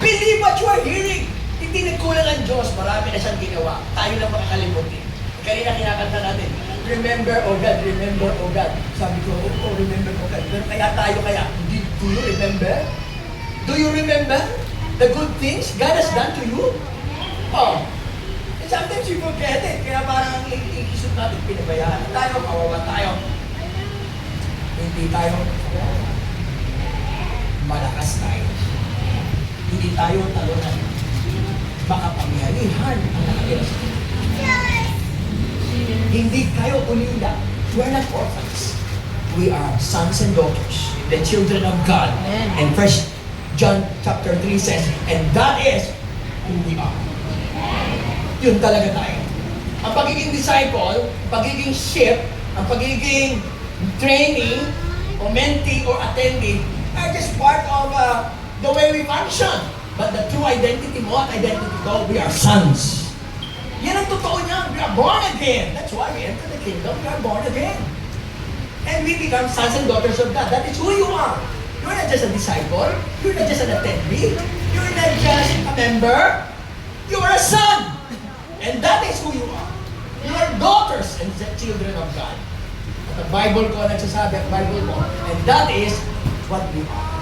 Believe what you are hearing. Hindi nagkulang ang Diyos. Marami na siyang ginawa. Tayo lang makakalimutin. Kanina kinakanta natin, remember, oh God, remember, oh God. Sabi ko, oh, remember, oh God. Pero kaya tayo kaya, do you remember? Do you remember the good things God has done to you? Oh. And sometimes you forget it. Kaya parang iisip natin, pinabayaan tayo, kawawa tayo. Hindi tayo malakas tayo. Hindi tayo talunan. Makapangyarihan ang nakatira sa atin. Hindi kayo uninda. We're not orphans. We are sons and daughters, the children of God. And 1 John chapter 3 says, and that is who we are. Yun talaga tayo. Ang pagiging disciple, ang pagiging sheep, ang pagiging training, or mentee, or attendee, are just part of the way we function. But the true identity mo at identity ko, we are sons. Yan ang totoo niya. We are born again. That's why we enter the kingdom. We are born again. And we become sons and daughters of God. That is who you are. You're not just a disciple. You're not just an attendee. You're not just a member. You are a son. And that is who you are. You are daughters and children of God. At the Bible ko nagsasabi, at Bible ko, and that is what we are.